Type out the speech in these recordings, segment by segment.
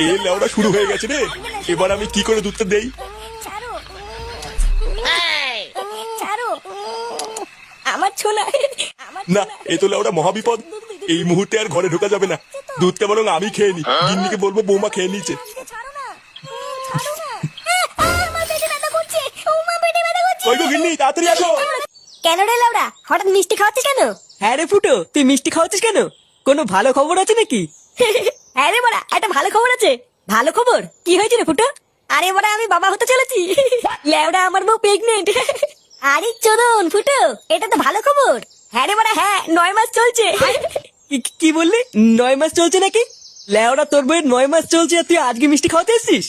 এ লেওড়া শুরু হয়ে গেছে রে। এবার আমি কি করে দুধটা দেই? ছাড়ো ছাড়ো আমার ছোলা আমার না, এ তো লেওড়া মহাবিপদ। এই মুহূর্তে আর ঘরে ঢোকা যাবে না। দুধটা বরং আমি খেয়ে নি। গিন্নিকে বলবো বৌমা খেয়ে নিয়েছে। ছাড়ো না ছাড়ো না আমার পেটে ব্যথা করছে মা পেটে ব্যথা করছে ওই গো গিন্নি, তাড়াতাড়ি আসো। কেন রে লাউড়া হঠাৎ মিষ্টি খাওয়াচ্ছিস কেন? হ্যাঁ রে ফুটো, তুই মিষ্টি খাওয়াচ্ছিস কেন? কোনো ভালো খবর আছে নাকি? হ্যাঁ রে বড়া, একটা ভালো খবর আছে। ভালো খবর? কি হয়েছে রে ফুটো? আরে বড়া, আমি বাবা হতে চলেছি। লেওড়া, আমার বউ প্রেগনেন্ট। আরে চোদন ফুটো, এটা তো ভালো খবর। হ্যাঁ রে বড়া, হ্যাঁ 9 মাস চলছে। কি বললি? 9 মাস চলছে নাকি? লেওড়া, তোর বইয়ের 9 মাস চলছে আর তুই আজকে মিষ্টি খাওয়াতে এসছিস?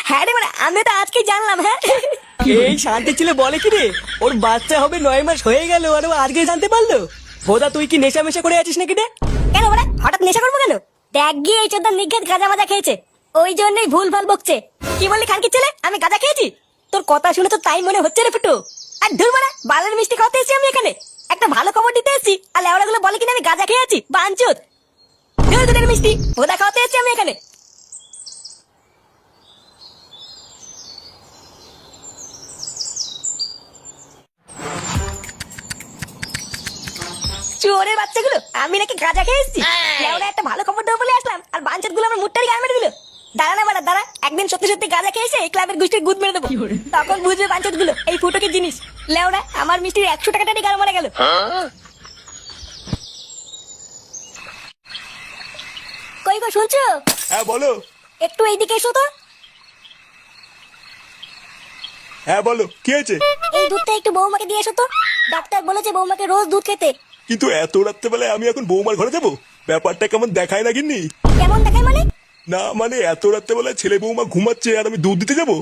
হ্যাঁ রে বড়া, আমি তো আজকে জানলাম। হ্যাঁ এই শান্তি ছিল বলে কি রে, ওর বাচ্চা হবে 9 মাস হয়ে গেল আর ও আজকে জানতে পারলো? বোধা তুই কি নেশা মেশা করে আছিস নাকি রে? কেন বড়া, হঠাৎ নেশা করবো কেন? দেখ গিয়ে এই চোদ্দার নিঘাত গাঁজা মাজা খেয়েছে, ওই জন্যই ভুল ভাল বকছে। কি বললি খানকি ছেলে, আমি গাঁজা খেয়েছি? তোর কথা শুনে তো তাই মনে হচ্ছে রে ফুটো। আর ধুর বড়া, বালের মিষ্টি খাওয়াতে এসেছি আমি এখানে। একটা ভালো খবর দিতে এসেছি আর লেওড়া গুলো বলে কিনা আমি গাঁজা খেয়েছি। বাঞ্চুত দুধের মিষ্টি ভোদা খাওয়াতে এসেছি আমি এখানে। চোরের বাচ্চাগুলো, আমি নাকি গাঁজা খেয়ে এসেছি? লেওড়া, একটা ভালো খবর দেবো বলে আসলাম আর বাঞ্চত গুলো আমার মুটটারি গায়ে মেরে দিল। দাঁড়া না বাড়া, দাঁড়া, একদিন সত্যি সত্যি গাঁজা খেয়ে এসে এই ক্লাবের গোষ্ঠীর গুদ মেরে দেবো। তখন বুঝবে বাঞ্চত গুলো এই ফুটো কি জিনিস। লেওড়া, আমার মিষ্টির 100 টাকাটাই গাড় মারা গেল। কই গো, শুনছো? হ্যাঁ বলো। একটু এইদিকে এসো তো। হ্যাঁ বলো, কি হয়েছে? এই দুধটা একটু বৌমাকে দিয়ে এসো তো। ডাক্তার বলেছে বৌমাকে রোজ দুধ খেতে। কিন্তু এত রাত্রেবেলায় আমি এখন বৌমার ঘরে যাবো? ব্যাপারটা কেমন দেখায় না গিন্নি? কেমন দেখায় মানে? না মানে, এত রাত্রেবেলায় ছেলে বৌমা ঘুমাচ্ছে আর আমি দুধ দিতে যাবো?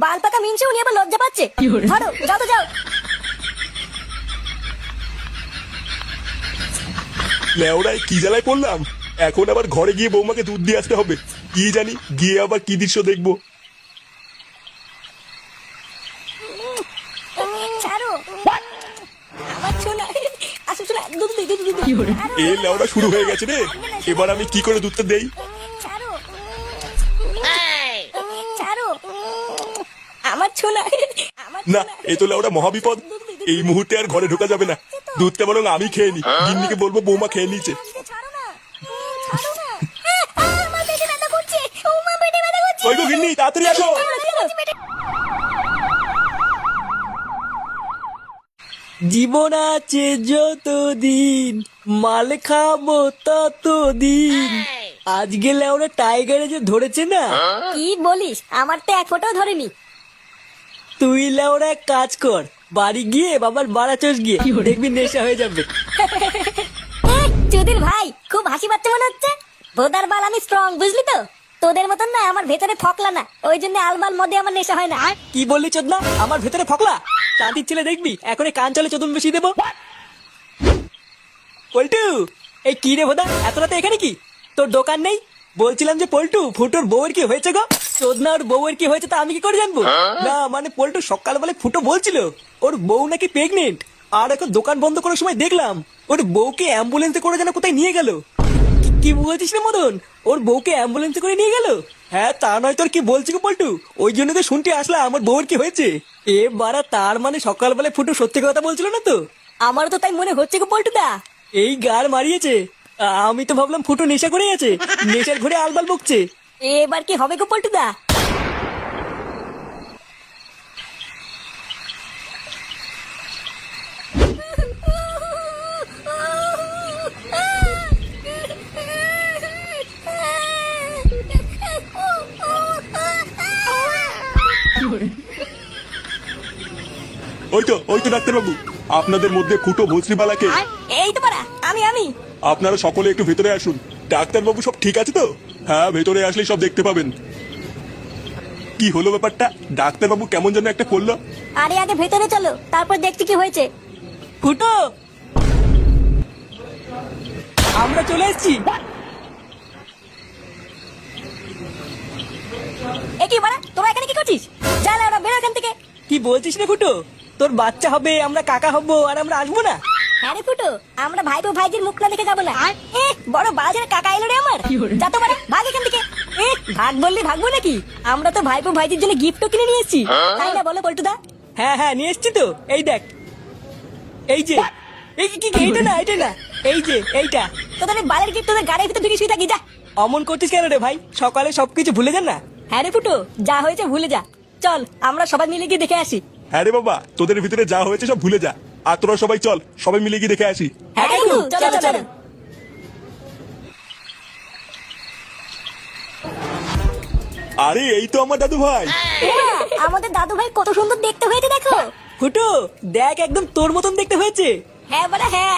বাল পাকা মিনছে, উনি আবার লজ্জা পাচ্ছে। ধরো, যাও তো যাও। লেওড়ায় কি জ্বালায় পড়লাম। এখন আবার ঘরে গিয়ে বৌমাকে দুধ দিয়ে আসতে হবে। কি জানি গিয়ে আবার কি দৃশ্য দেখবো। ছাড়ো আমার ছোলা, আসো ছোলা, দুধ দিই, দুধ দিই। এ লেওড়া শুরু হয়ে গেছে রে। এবার আমি কি করে দুধটা দেই? ছাড়ো ছাড়ো আমার ছোলা, আমার না, এ তো লেওড়া মহাবিপদ। এই মুহূর্তে আর ঘরে ঢোকা যাবে না। দুধটা বরং আমি খেয়ে নি। গিন্নিকে বলবো বৌমা খেয়ে নিয়েছে। ছাড়ো না ছাড়ো না আমার পেটে ব্যথা করছে মা পেটে ব্যথা করছে। ওই গো গিন্নি, তাড়াতাড়ি আসো। জীবন আছে যতদিন, মাল খাবো ততদিন। আজকে লেওড়া টাইগারে যে ধরেছে না। কি বলিস? আমার তো এক ফোঁটাও ধরেনি। তুই লেওড়া এক কাজ কর, বাড়ি গিয়ে বাবার বাড়া চোষ গিয়ে দেখবি নেশা হয়ে যাবে। চুদির ভাই, খুব হাসি পাচ্ছে মনে হচ্ছে। ভোদার বাল আমি স্ট্রং, বুঝলি তো? তোদের মতন না, আমার ভেতরে ফকলা না, ওই জন্য আলবাল মদে আমার নেশা হয় না। কি বললি চোদনা? আমার ভেতরে ফকলা? শান্তির ছেলে দেখবি এখনই কান চলে চোদন বেশি দেবো। পল্টু, এই কি রে ভোদা, এত রাতে এখানে কি? তোর দোকান নেই? বলছিলাম যে পল্টু, ফুটোর বউয়ের কি হয়েছে গো? চোদনা, ওর বউয়ের কি হয়েছে তা আমি কি করে জানবো? না মানে পল্টু সকাল বেলায় ফুটো বলছিল ওর বউ নাকি প্রেগনেন্ট। আর এখন দোকান বন্ধ করার সময় দেখলাম ওর বউকে অ্যাম্বুলেন্সে করে যেন কোথায় নিয়ে গেল। কি বলছিস না মদন? ওর বউকে অ্যাম্বুলেন্সে করে নিয়ে গেল? হ্যাঁ, তা নয় তোর কি বলছি গো পল্টু, ওই জন্য তো শুনতে আসলাম আমার বউয়ের কি হয়েছে। এ বাড়া, তার মানে সকালবেলায় ফুটু সত্যি কথা বলছিল না তো? আমারও তো তাই মনে হচ্ছে গো পল্টুদা। এই গার মারিয়েছে। আমি তো ভাবলাম ফুটু নেশা করে আছে, নেশার ঘরে আলবাল বকছে। এবার কি হবে গো পল্টুদা? ওই তো ডাক্তারবাবু, আপনাদের মধ্যে ফুটো ভস্রিবালাকে। এই তো পারা, আমি আপনারা সকলে একটু ভেতরে আসুন। ডাক্তারবাবু, সব ঠিক আছে তো? হ্যাঁ, ভেতরে আসলেই সব দেখতে পাবেন। কি হলো ব্যাপারটা? ডাক্তারবাবু কেমন যেন একটা করলো। আরে আগে ভেতরে চলো, তারপর দেখছি কি হয়েছে। ফুটো, আমরা চলে এসেছি। এ কি বাড়া, তোরা এখানে কি করছিস? যা না, ওরা বেরো এখান থেকে। কি বলছিস রে ফুটো? তোর বাচ্চা হবে, আমরা কাকা হব আর আমরা আসবো না? হ্যাঁ রে ফুটো, আমরা ভাইপো ভাইজির মুখ না দেখে যাবো না। এ বড় বাজারে কাকা এলো রে আমার। যা তো বাড়া, ভাগ এখান থেকে। এ ভাগ বললি ভাগবো নাকি? আমরা তো ভাইপো ভাইজির জন্য গিফটও কিনে নিয়ে এসেছি, তাই না বলো পল্টুদা? হ্যাঁ হ্যাঁ নিয়ে এসছি তো, এই দেখ, এই যে, এই কি কি, এইটা না এইটা না, এই যে এইটা। তোদের এই বালের গিফট তোদের গাড়ির ভিতর ঢুকে শুয়ে থাকি, যা। অমন করছিস কেন রে ভাই? সকালে সবকিছু ভুলে যান না। হ্যাঁ রে ফুটো, যা হয়েছে ভুলে যা। চল আমরা সবাই মিলে গিয়ে দেখে আসি। হ্যাঁ রে বাবা, তোদের ভিতরে যা হয়েছে সব ভুলে যা। আর তোরা সবাই চল, সবাই মিলে গিয়ে দেখে আসি। হ্যাঁ কাকু, চলো চলো। আরে এই তো আমার দাদু ভাই। এমা, আমাদের দাদু ভাই কত সুন্দর দেখতে হয়েছে দেখো। ফুটো দেখ, একদম তোর মতন দেখতে হয়েছে। হ্যাঁ বলা হ্যাঁ।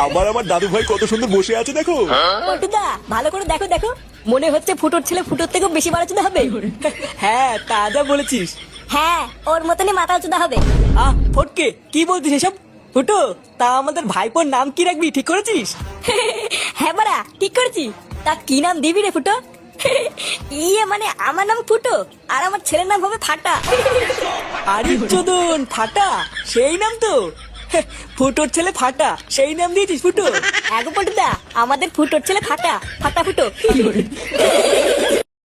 আবার আমার দাদু ভাই কত সুন্দর বসে আছে দেখো। পল্টুদা ভালো করে দেখো দেখো, মনে হচ্ছে ফুটোর ছেলে ফুটোর থেকেও বেশি বাড়াচুদা হবে। হ্যাঁ তা যা বলেছিস। হ্যাঁ ওর মতনই মাথা চুদা হবে। ফটকে কি বলছিস এসব? ফুটো, তা আমাদের ভাইপোর নাম কি রাখবি ঠিক করেছিস? হ্যাঁ বাড়া ঠিক করেছি। তা কি নাম দিবি রে ফুটো? ইয়ে মানে আমার নাম ফুটো আর আমার ছেলের নাম হবে ফাটা। আরে চোদন, ফাটা সেই নাম তো। ফুটোর ছেলে ফাটা, সেই নাম দিয়েছিস ফুটো? এগো পল্টুদা, আমাদের ফুটোর ছেলে ফাটা, ফাটা ফুটো।